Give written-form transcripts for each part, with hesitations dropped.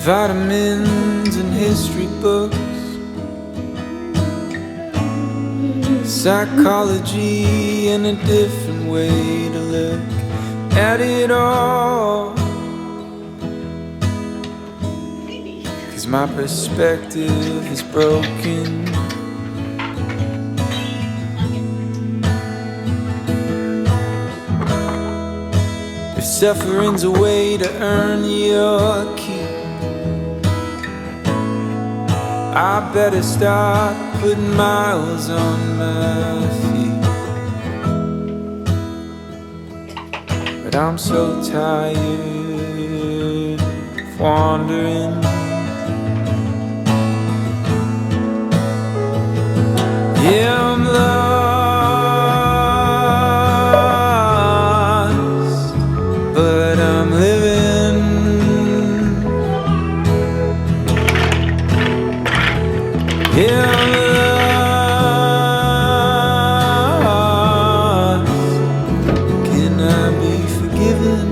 Vitamins and history books, psychology and a different way to look at it all. 'Cause my perspective is broken. If suffering's a way to earn your keep, I better start putting miles on my feet. But I'm so tired of wandering. Yeah, I'm lost, but I'm living. Yeah, I'm lost. Can I be forgiven?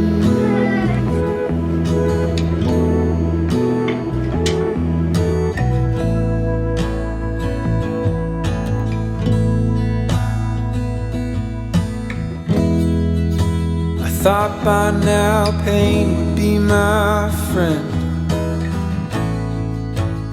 I thought by now pain would be my friend.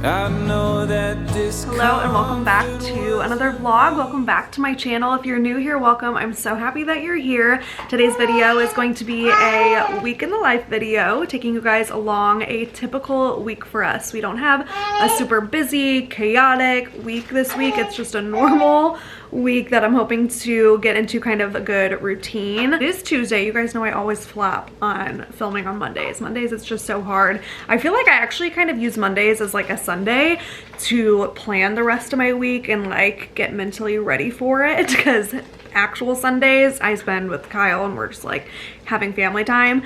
I know that this. Hello and welcome back to another vlog. Welcome back to my channel. If you're new here, welcome. I'm so happy that you're here. Today's video is going to be a week in the life video, taking you guys along a typical week for us. We don't have a super busy, chaotic week this week. It's just a normal week that I'm hoping to get into kind of a good routine. It is Tuesday. You guys know I always flop on filming on Mondays. Mondays, it's just so hard. I feel like I actually kind of use Mondays as like a Sunday to plan the rest of my week and like get mentally ready for it, because actual Sundays I spend with Kyle and we're just like having family time.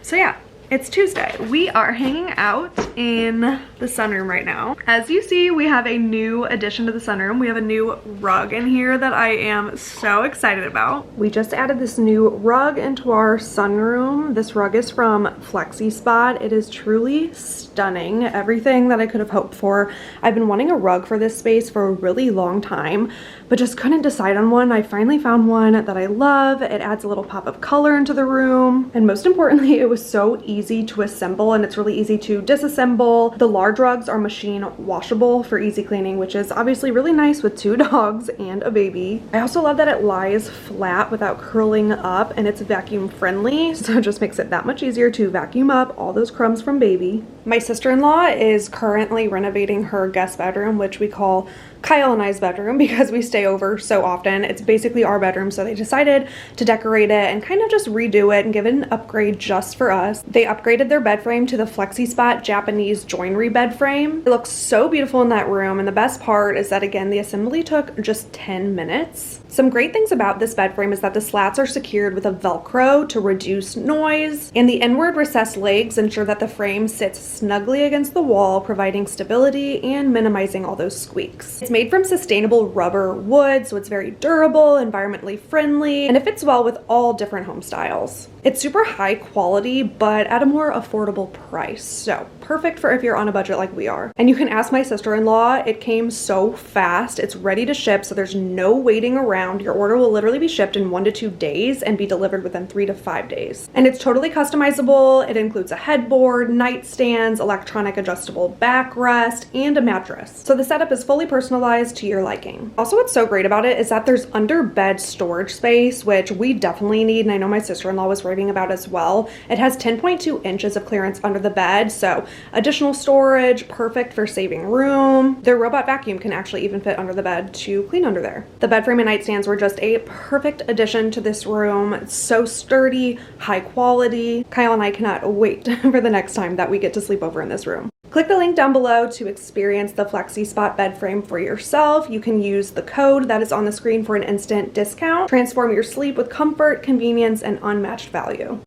So yeah. It's Tuesday. We are hanging out in the sunroom right now. As you see, we have a new addition to the sunroom. We have a new rug in here that I am so excited about. We just added this new rug into our sunroom. This rug is from FlexiSpot. It is truly stunning. Everything that I could have hoped for. I've been wanting a rug for this space for a really long time, but just couldn't decide on one. I finally found one that I love. It adds a little pop of color into the room. And most importantly, it was so easy to assemble, and it's really easy to disassemble. The large rugs are machine washable for easy cleaning, which is obviously really nice with 2 dogs and a baby. I also love that it lies flat without curling up, and it's vacuum friendly, so it just makes it that much easier to vacuum up all those crumbs from baby. My sister-in-law is currently renovating her guest bedroom, which we call Kyle and I's bedroom because we stay over so often. It's basically our bedroom, so they decided to decorate it and kind of just redo it and give it an upgrade just for us. They upgraded their bed frame to the FlexiSpot Japanese joinery bed frame. It looks so beautiful in that room, and the best part is that, again, the assembly took just 10 minutes. Some great things about this bed frame is that the slats are secured with a Velcro to reduce noise, and the inward recessed legs ensure that the frame sits snugly against the wall, providing stability and minimizing all those squeaks. It's made from sustainable rubber wood, so it's very durable, environmentally friendly, and it fits well with all different home styles. It's super high quality, but at a more affordable price, so perfect for if you're on a budget like we are. And you can ask my sister-in-law. It came so fast. It's ready to ship, so there's no waiting around. Your order will literally be shipped in 1 to 2 days and be delivered within 3 to 5 days. And it's totally customizable. It includes a headboard, nightstands, electronic adjustable backrest, and a mattress. So the setup is fully personalized to your liking. Also, what's so great about it is that there's under bed storage space, which we definitely need, and I know my sister-in-law was raving about as well. It has 10.2 inches of clearance under the bed, so additional storage, perfect for saving room. Their robot vacuum can actually even fit under the bed to clean under there. The bed frame and nightstands were just a perfect addition to this room. It's so sturdy, high quality. Kyle and I cannot wait for the next time that we get to sleep over in this room. Click the link down below to experience the FlexiSpot bed frame for yourself. You can use the code that is on the screen for an instant discount. Transform your sleep with comfort, convenience, and unmatched value.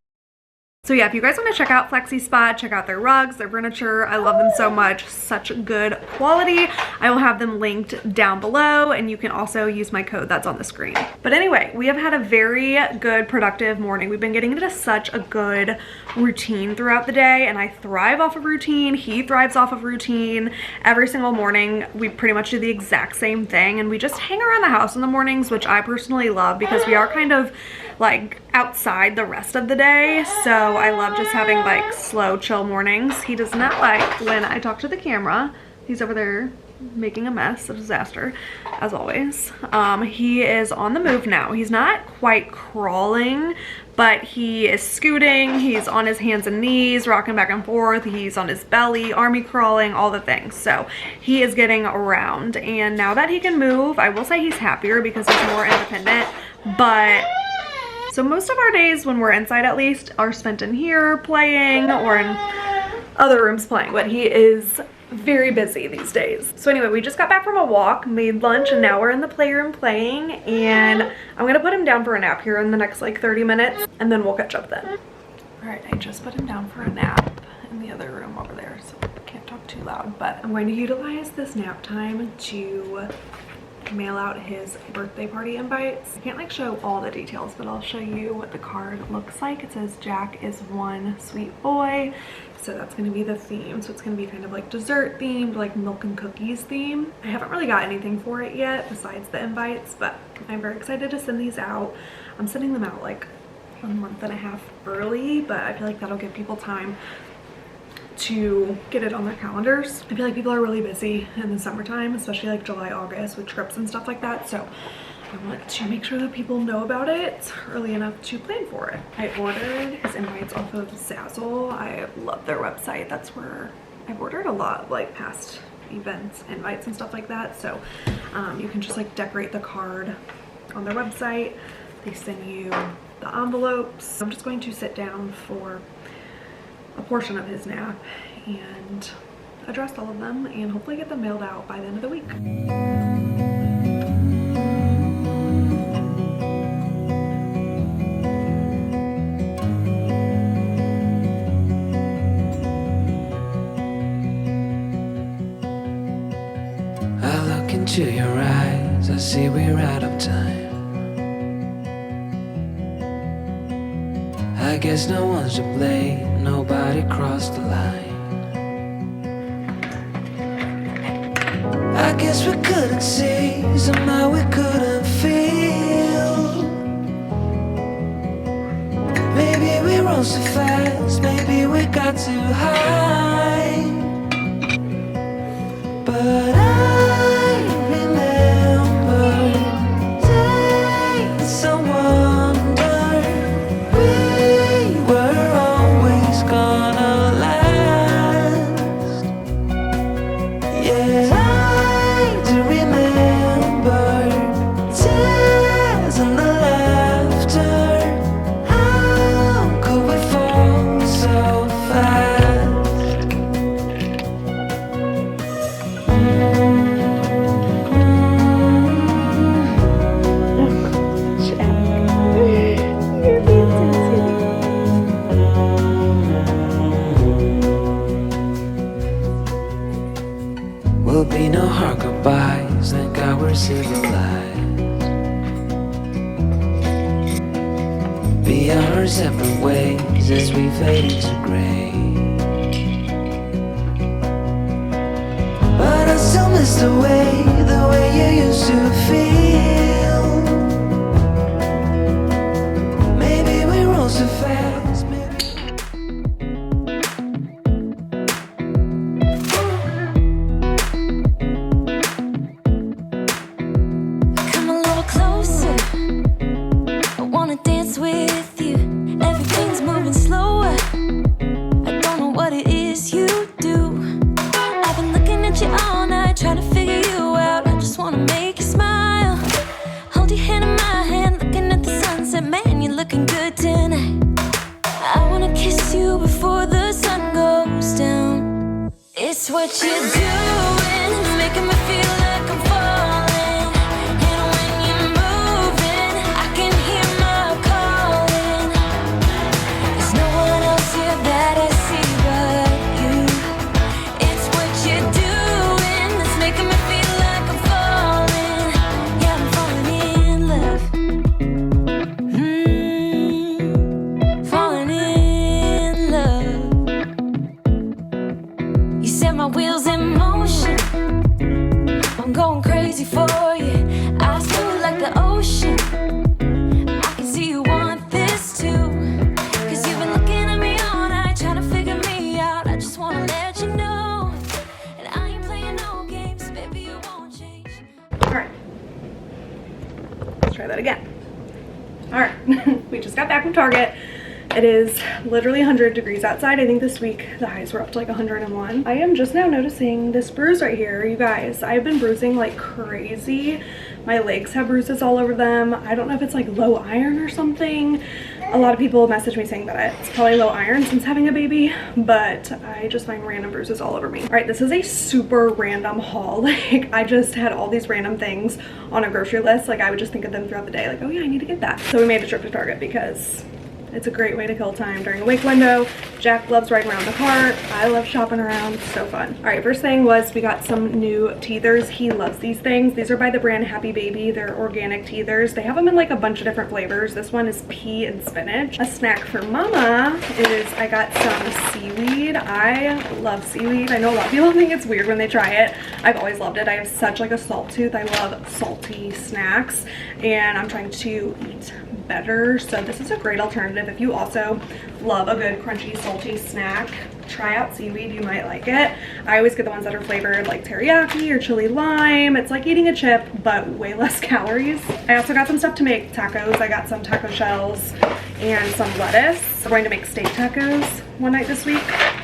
So yeah, if you guys want to check out FlexiSpot, check out their rugs, their furniture. I love them so much. Such good quality. I will have them linked down below, and you can also use my code that's on the screen. But anyway, we have had a very good, productive morning. We've been getting into such a good routine throughout the day, and I thrive off of routine. He thrives off of routine. Every single morning, we pretty much do the exact same thing, and we just hang around the house in the mornings, which I personally love because we are kind of like outside the rest of the day. So I love just having like slow, chill mornings. He does not like when I talk to the camera. He's over there making a mess, a disaster, as always. He is on the move now. He's not quite crawling, but he is scooting. He's on his hands and knees, rocking back and forth. He's on his belly, army crawling, all the things. So he is getting around. And now that he can move, I will say he's happier because he's more independent. But so most of our days, when we're inside at least, are spent in here playing or in other rooms playing. But he is very busy these days. So anyway, we just got back from a walk, made lunch, and now we're in the playroom playing, and I'm gonna put him down for a nap here in the next like 30 minutes, and then we'll catch up then. All right, I just put him down for a nap in the other room over there, so I can't talk too loud, but I'm going to utilize this nap time to mail out his birthday party invites. I can't like show all the details, but I'll show you what the card looks like. It says Jack is one sweet boy. So that's going to be the theme. So it's going to be kind of like dessert themed, like milk and cookies theme. I haven't really got anything for it yet besides the invites, but I'm very excited to send these out. I'm sending them out like a month and a half early, but I feel like that'll give people time to get it on their calendars. I feel like people are really busy in the summertime, especially like July, August with trips and stuff like that. So I want to make sure that people know about it early enough to plan for it. I ordered his invites off of Zazzle. I love their website. That's where I've ordered a lot of like past events, invites and stuff like that. So you can just like decorate the card on their website. They send you the envelopes. I'm just going to sit down for a portion of his nap and address all of them and hopefully get them mailed out by the end of the week. I look into your eyes, I see we're out of time. I guess no one's to blame, nobody crossed the line. I guess we couldn't see, somehow we couldn't feel. Maybe we rose too fast, maybe we got too high. But I remember days I wonder we were always gonna last. Yeah, I do remember tears and the laughter. How could we fall so fast? Will be no hard goodbyes, thank God we're civilized. Be on our separate ways as we fade into gray. But I still miss the way you used to feel. Maybe we rose too fast, maybe. Come a little closer, I wanna dance with you. Everything's moving slower, I don't know what it is you do. I've been looking at you all night, trying to figure you out. I just wanna make you smile. Hold your hand in my hand, looking at the sunset. Man, you're looking good tonight. I wanna kiss you before the sun goes down. It's what you're doing, making me feel like I'm falling. And when you're moving, I can hear my calling. There's no one else my wheels in motion. I'm going crazy for you. I feel like the ocean. I can see you want this too. Cause you've been looking at me all night, trying to figure me out. I just wanna let you know. And I ain't playing no games, baby, you won't change. Alright. Let's try that again. Alright. We just got back from Target. It is literally 100 degrees outside. I think this week the highs were up to like 101. I am just now noticing this bruise right here. You guys, I've been bruising like crazy. My legs have bruises all over them. I don't know if it's like low iron or something. A lot of people message me saying that it's probably low iron since having a baby, but I just find random bruises all over me. All right, this is a super random haul. Like, I just had all these random things on a grocery list. Like, I would just think of them throughout the day. Like, oh yeah, I need to get that. So we made a trip to Target because it's a great way to kill time during a wake window. Jack loves riding around the cart. I love shopping around. It's so fun. All right, first thing was we got some new teethers. He loves these things. These are by the brand Happy Baby. They're organic teethers. They have them in like a bunch of different flavors. This one is pea and spinach. A snack for mama is I got some seaweed. I love seaweed. I know a lot of people think it's weird when they try it. I've always loved it. I have such like a salt tooth. I love salty snacks and I'm trying to eat better, so this is a great alternative if you also love a good crunchy salty snack. Try out seaweed, you might like it. I always get the ones that are flavored like teriyaki or chili lime. It's like eating a chip but way less calories. I also got some stuff to make tacos. I got some taco shells and some lettuce. We're going to make steak tacos one night this week.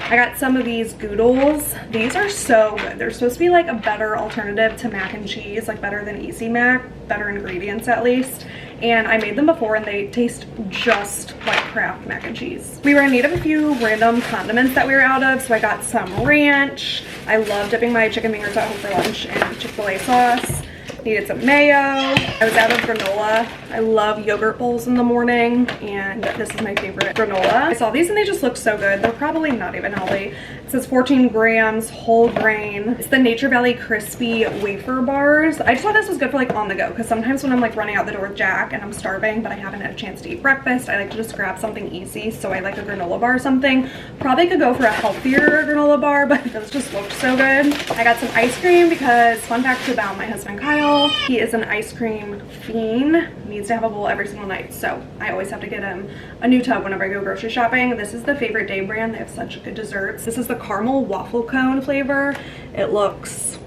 I got some of these goodles. These are so good. They're supposed to be like a better alternative to mac and cheese, like better than Easy Mac, better ingredients at least. And I made them before and they taste just like Kraft mac and cheese. We were in need of a few random condiments that we were out of, so I got some ranch. I love dipping my chicken fingers at home for lunch in Chick-fil-A sauce. Needed some mayo. I was out of granola. I love yogurt bowls in the morning, and this is my favorite granola. I saw these and they just look so good. They're probably not even healthy. It says 14 grams, whole grain. It's the Nature Valley crispy wafer bars. I just thought this was good for like on the go, because sometimes when I'm like running out the door with Jack and I'm starving but I haven't had a chance to eat breakfast, I like to just grab something easy. So I like a granola bar or something. Probably could go for a healthier granola bar, but those just looked so good. I got some ice cream because, fun fact about my husband Kyle, he is an ice cream fiend. Needs to have a bowl every single night, so I always have to get him a new tub whenever I go grocery shopping. This is the Favorite Day brand. They have such good desserts. This is the caramel waffle cone flavor. It looks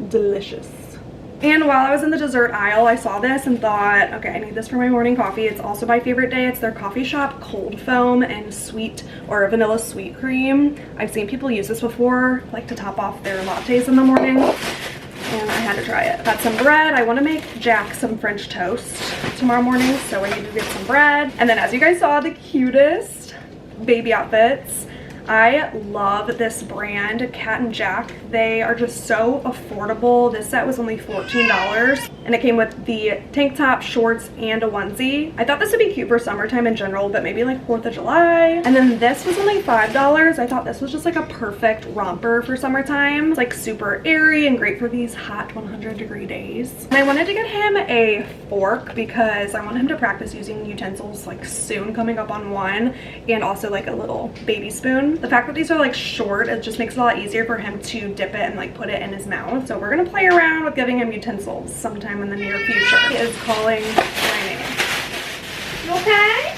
delicious. And while I was in the dessert aisle, I saw this and thought, okay, I need this for my morning coffee. It's also my Favorite Day. It's their coffee shop cold foam and sweet or vanilla sweet cream. I've seen people use this before, like to top off their lattes in the morning, and I had to try it. Got some bread. I want to make Jack some French toast tomorrow morning, so I need to get some bread. And then, as you guys saw, the cutest baby outfits. I love this brand, Cat and Jack. They are just so affordable. This set was only $14 and it came with the tank top, shorts, and a onesie. I thought this would be cute for summertime in general, but maybe like 4th of July. And then this was only $5. I thought this was just like a perfect romper for summertime. It's like super airy and great for these hot 100-degree days. And I wanted to get him a fork because I want him to practice using utensils like soon, coming up on 1, and also like a little baby spoon. The fact that these are like short, it just makes it a lot easier for him to dip it and like put it in his mouth. So we're gonna play around with giving him utensils sometime in the near future. He is calling my name. You okay?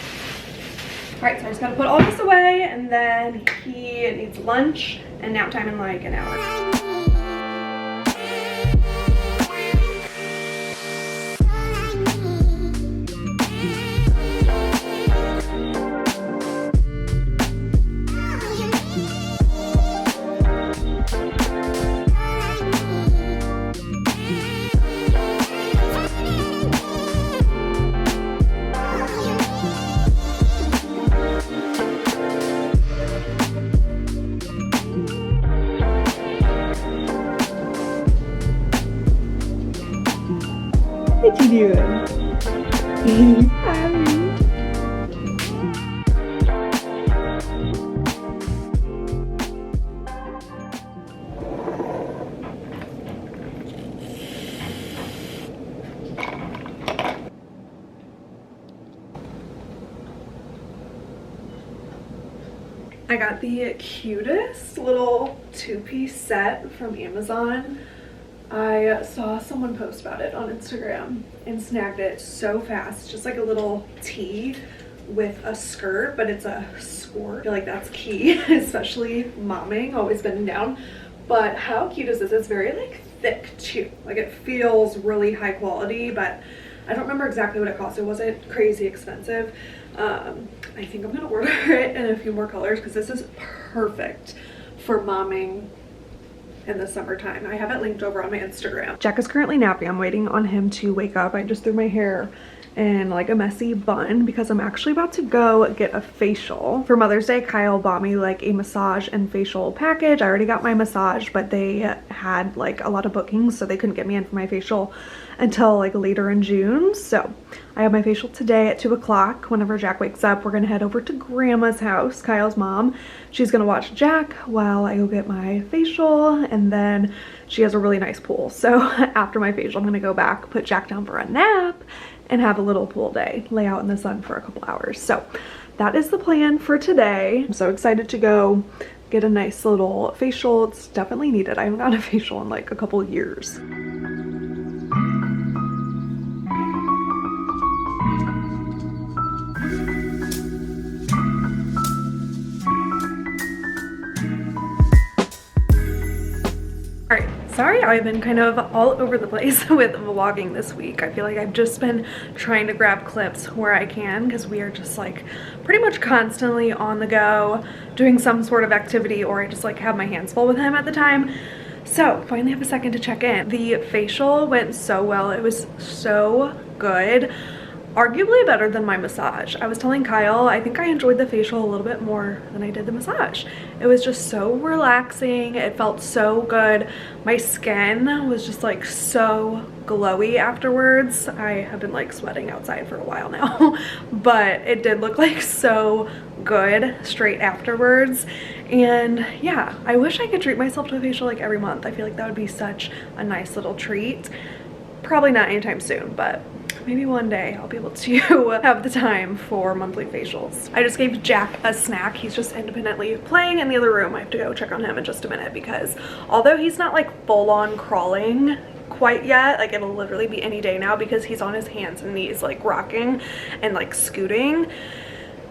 All right, so I just gotta put all this away and then he needs lunch and nap time in like an hour. What you doing? I got the cutest little two-piece set from Amazon. I saw someone post about it on Instagram and snagged it so fast. Just like a little tee with a skirt, but it's a skirt. I feel like that's key, especially momming, always bending down. But how cute is this? It's very like thick too. Like it feels really high quality, but I don't remember exactly what it cost. It wasn't crazy expensive. I think I'm gonna order it in a few more colors because this is perfect for momming in the summertime. I have it linked over on my Instagram. Jack is currently napping. I'm waiting on him to wake up. I just threw my hair in like a messy bun because I'm actually about to go get a facial. For Mother's Day, Kyle bought me like a massage and facial package. I already got my massage, but they had like a lot of bookings, so they couldn't get me in for my facial until like later in June. So I have my facial today at 2 o'clock. Whenever Jack wakes up, we're gonna head over to Grandma's house, Kyle's mom. She's gonna watch Jack while I go get my facial, and then she has a really nice pool. So after my facial, I'm gonna go back, put Jack down for a nap, and have a little pool day, lay out in the sun for a couple hours. So that is the plan for today. I'm so excited to go get a nice little facial. It's definitely needed. I haven't gotten a facial in like a couple of years. Alright, sorry I've been kind of all over the place with vlogging this week. I feel like I've just been trying to grab clips where I can because we are just like pretty much constantly on the go doing some sort of activity, or I just like have my hands full with him at the time. So finally have a second to check in. The facial went so well. It was so good. Arguably better than my massage. I was telling Kyle, I think I enjoyed the facial a little bit more than I did the massage. It was just so relaxing. It felt so good. My skin was just like so glowy afterwards. I have been like sweating outside for a while now, but it did look like so good straight afterwards. And yeah, I wish I could treat myself to a facial like every month. I feel like that would be such a nice little treat. Probably not anytime soon, but maybe one day I'll be able to have the time for monthly facials. I just gave Jack a snack. He's just independently playing in the other room. I have to go check on him in just a minute because although he's not like full on crawling quite yet, like it'll literally be any day now because he's on his hands and knees like rocking and like scooting.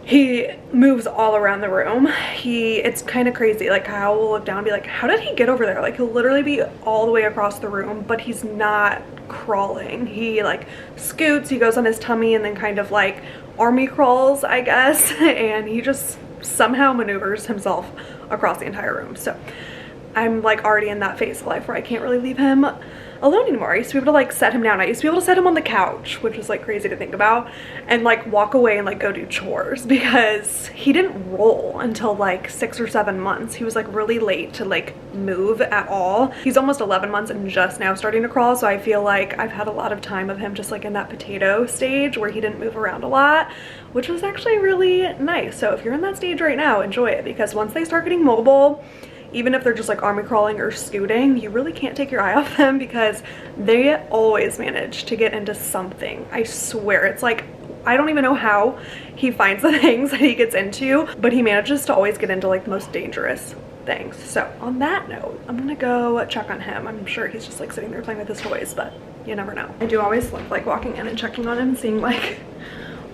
He moves all around the room. It's kind of crazy. Like Kyle will look down and be like, how did he get over there? Like he'll literally be all the way across the room, but he's not crawling. He like scoots, he goes on his tummy and then kind of like army crawls, I guess, and he just somehow maneuvers himself across the entire room. So I'm like already in that phase of life where I can't really leave him alone anymore. I used to be able to like set him down. I used to be able to set him on the couch, which was like crazy to think about, and like walk away and like go do chores because he didn't roll until like 6 or 7 months. He was like really late to like move at all. He's almost 11 months and just now starting to crawl, so I feel like I've had a lot of time of him just like in that potato stage where he didn't move around a lot, which was actually really nice. So if you're in that stage right now, enjoy it, because once they start getting mobile, even if they're just like army crawling or scooting, you really can't take your eye off them because they always manage to get into something. I swear, it's like, I don't even know how he finds the things that he gets into, but he manages to always get into like the most dangerous things. So on that note, I'm gonna go check on him. I'm sure he's just like sitting there playing with his toys, but you never know. I do always love like walking in and checking on him, seeing like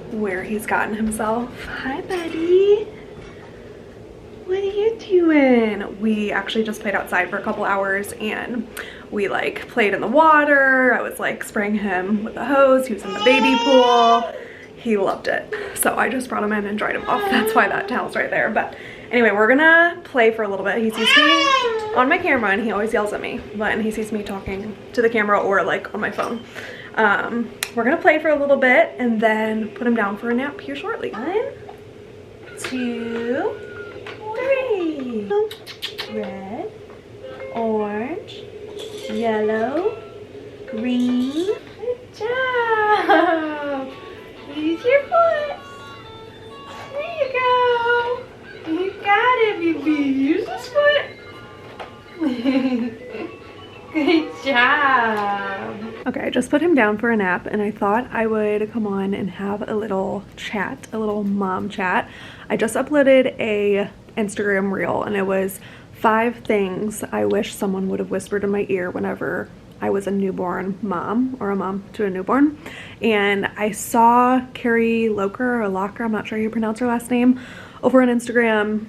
where he's gotten himself. Hi, buddy. What are you doing? We actually just played outside for a couple hours and we like played in the water. I was like spraying him with a hose. He was in the baby pool. He loved it. So I just brought him in and dried him off. That's why that towel's right there. But anyway, we're gonna play for a little bit. He sees me on my camera and he always yells at me, but he sees me talking to the camera or like on my phone. We're gonna play for a little bit and then put him down for a nap here shortly. 1, 2, 3. Red, orange, yellow, green. Good job. Use your foot. There you go. You got it, baby. Use his foot. Good job. Okay, I just put him down for a nap and I thought I would come on and have a little chat, a little mom chat. I just uploaded a Instagram reel, and it was 5 things I wish someone would have whispered in my ear whenever I was a newborn mom, or a mom to a newborn. And I saw Carrie Locker, or Locker, I'm not sure how you pronounce her last name, over on Instagram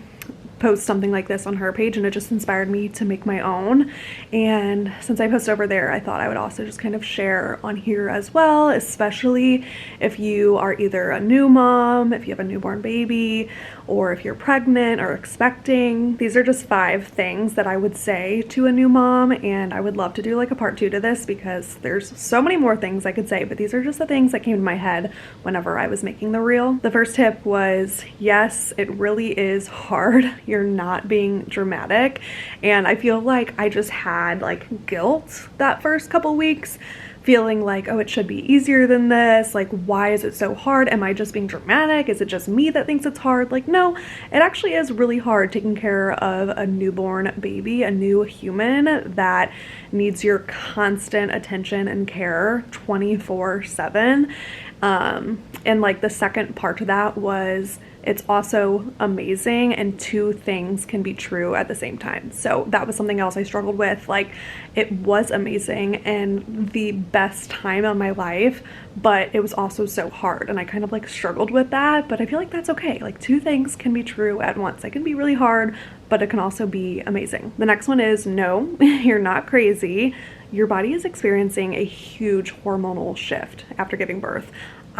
post something like this on her page, and it just inspired me to make my own. And since I post over there, I thought I would also just kind of share on here as well, especially if you are either a new mom, if you have a newborn baby, or if you're pregnant or expecting. These are just 5 things that I would say to a new mom, and I would love to do like a part 2 to this because there's so many more things I could say, but these are just the things that came to my head whenever I was making the reel. The first tip was, yes, it really is hard. You're not being dramatic. And I feel like I just had like guilt that first couple weeks, feeling like, oh, it should be easier than this. Like, why is it so hard? Am I just being dramatic? Is it just me that thinks it's hard? Like, no, it actually is really hard taking care of a newborn baby, a new human that needs your constant attention and care 24/7. And like the second part to that was, it's also amazing, and 2 things can be true at the same time. So that was something else I struggled with. Like, it was amazing and the best time of my life, but it was also so hard, and I kind of like struggled with that. But I feel like that's okay. Like, 2 things can be true at once. It can be really hard, but it can also be amazing. The next one is, no, you're not crazy. Your body is experiencing a huge hormonal shift after giving birth.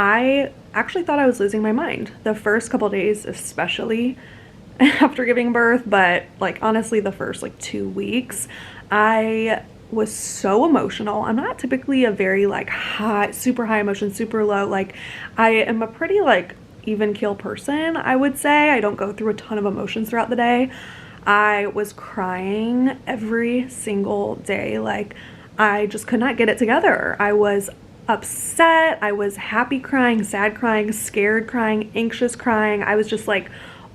I actually thought I was losing my mind the first couple days, especially after giving birth, but like honestly the first like 2 weeks I was so emotional. I'm not typically a very like high, super high emotion, super low. Like, I am a pretty like even keel person, I would say. I don't go through a ton of emotions throughout the day. I was crying every single day. Like, I just could not get it together. I was upset, I was happy crying, sad crying, scared crying, anxious crying. I was just like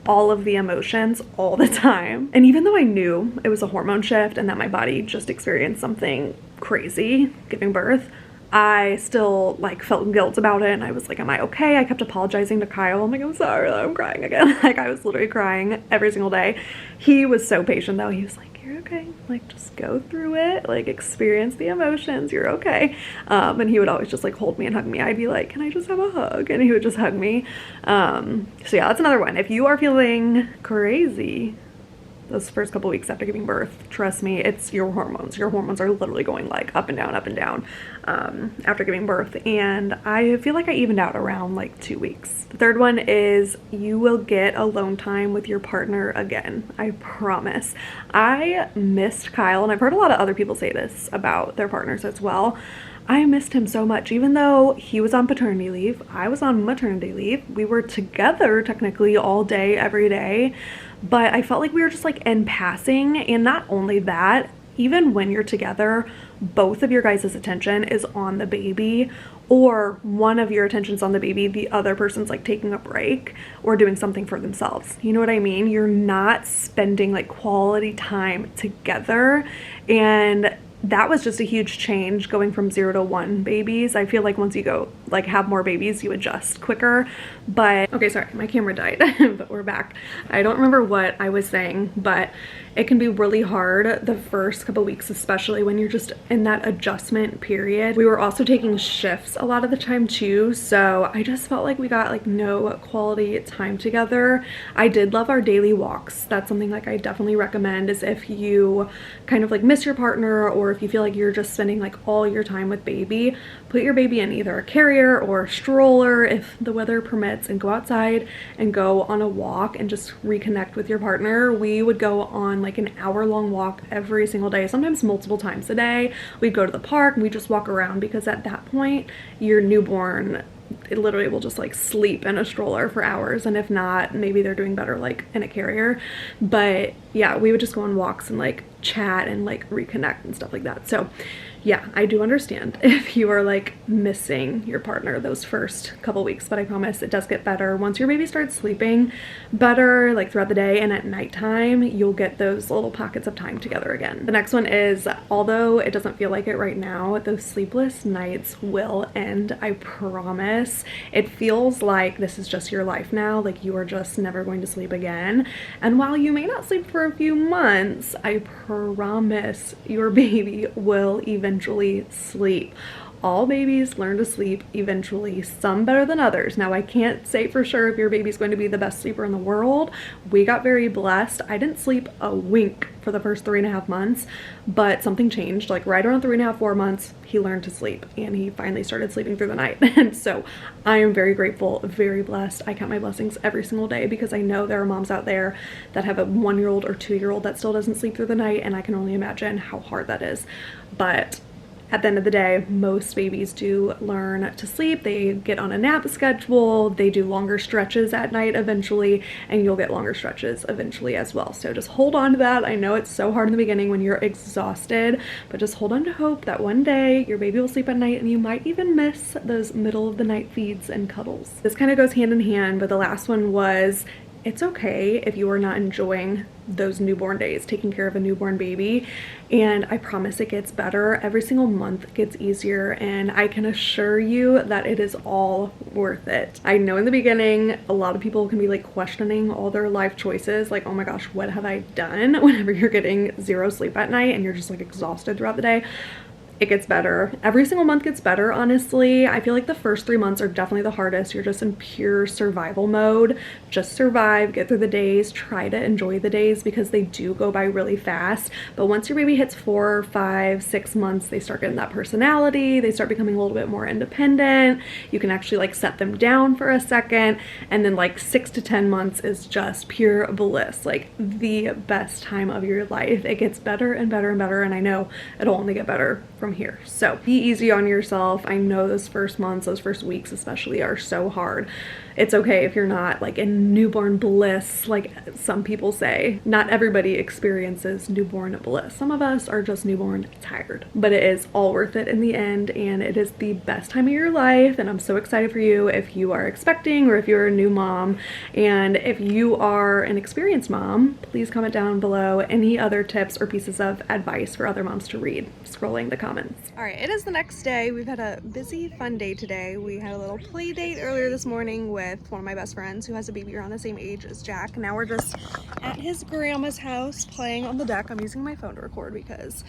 all of the emotions all the time. And even though I knew it was a hormone shift and that my body just experienced something crazy giving birth, I still like felt guilt about it, and I was like, am I okay? I kept apologizing to Kyle. I'm like, I'm sorry that I'm crying again. Like, I was literally crying every single day. He was so patient though. He was like, you're okay, like just go through it, like experience the emotions, you're okay. And he would always just like hold me and hug me. I'd be like, can I just have a hug? And he would just hug me. So yeah, that's another one. If you are feeling crazy those first couple weeks after giving birth, trust me, it's your hormones. Your hormones are literally going like up and down after giving birth. And I feel like I evened out around like 2 weeks. The third one is, you will get alone time with your partner again. I promise. I missed Kyle, and I've heard a lot of other people say this about their partners as well. I missed him so much. Even though he was on paternity leave, I was on maternity leave. We were together technically all day, every day, but I felt like we were just like in passing. And not only that, even when you're together, both of your guys' attention is on the baby, or one of your attention's on the baby, the other person's like taking a break or doing something for themselves. You know what I mean? You're not spending like quality time together. And that was just a huge change going from 0 to 1 babies. I feel like once you go like have more babies, you adjust quicker. But okay, sorry, my camera died, but we're back. I don't remember what I was saying, but it can be really hard the first couple weeks, especially when you're just in that adjustment period. We were also taking shifts a lot of the time too, so I just felt like we got like no quality time together. I did love our daily walks. That's something like I definitely recommend, is if you kind of like miss your partner, or if you feel like you're just spending like all your time with baby, put your baby in either a carrier or a stroller if the weather permits, and go outside and go on a walk and just reconnect with your partner. We would go on like an hour-long walk every single day, sometimes multiple times a day. We'd go to the park and we just walk around, because at that point your newborn, it literally will just like sleep in a stroller for hours, and if not, maybe they're doing better like in a carrier. But yeah, we would just go on walks and like chat and like reconnect and stuff like that. So yeah, I do understand if you are like missing your partner those first couple weeks, but I promise it does get better once your baby starts sleeping better, like throughout the day, and at nighttime you'll get those little pockets of time together again. The next one is, although it doesn't feel like it right now, those sleepless nights will end. I promise. It feels like this is just your life now, like you are just never going to sleep again. And while you may not sleep for a few months, I promise your baby will eventually sleep. All babies learn to sleep eventually, some better than others. Now, I can't say for sure if your baby's going to be the best sleeper in the world. We got very blessed. I didn't sleep a wink for the first 3.5 months, but something changed. Like right around 3.5, 4 months, he learned to sleep and he finally started sleeping through the night. And so I am very grateful, very blessed. I count my blessings every single day because I know there are moms out there that have a 1-year-old or 2-year-old that still doesn't sleep through the night, and I can only imagine how hard that is. But at the end of the day, most babies do learn to sleep. They get on a nap schedule, they do longer stretches at night eventually, and you'll get longer stretches eventually as well. So just hold on to that. I know it's so hard in the beginning when you're exhausted, but just hold on to hope that one day your baby will sleep at night and you might even miss those middle of the night feeds and cuddles. This kind of goes hand in hand, but the last one was, it's okay if you are not enjoying those newborn days, taking care of a newborn baby, and I promise it gets better. Every single month it gets easier, and I can assure you that it is all worth it. I know in the beginning a lot of people can be like questioning all their life choices, like, oh my gosh, what have I done, whenever you're getting 0 sleep at night and you're just like exhausted throughout the day. It gets better. Every single month gets better, honestly. I feel like the first 3 months are definitely the hardest. You're just in pure survival mode. Just survive, get through the days, try to enjoy the days because they do go by really fast. But once your baby hits 4, 5, 6 months, they start getting that personality. They start becoming a little bit more independent. You can actually like set them down for a second. And then like 6 to 10 months is just pure bliss, like the best time of your life. It gets better and better and better. And I know it'll only get better from here. So be easy on yourself. I know those first months, those first weeks especially, are so hard. It's okay if you're not like in newborn bliss, like some people say. Not everybody experiences newborn bliss. Some of us are just newborn tired, but it is all worth it in the end, and it is the best time of your life. And I'm so excited for you if you are expecting or if you're a new mom. And if you are an experienced mom, please comment down below any other tips or pieces of advice for other moms to read. Scrolling the comments. All right, it is the next day. We've had a busy, fun day today. We had a little play date earlier this morning with one of my best friends who has a baby around the same age as Jack. Now we're just at his grandma's house playing on the deck. I'm using my phone to record because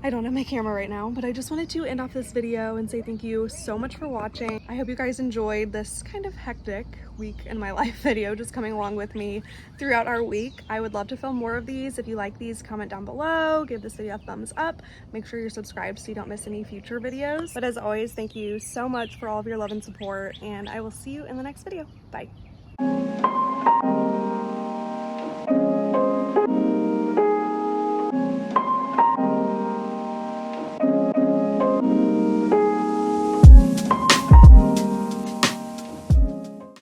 I don't have my camera right now, but I just wanted to end off this video and say thank you so much for watching. I hope you guys enjoyed this kind of hectic week in my life video, just coming along with me throughout our week. I would love to film more of these. If you like these, comment down below, give this video a thumbs up, make sure you're subscribed so you don't miss any future videos. But as always, thank you so much for all of your love and support, and I will see you in the next video. Bye.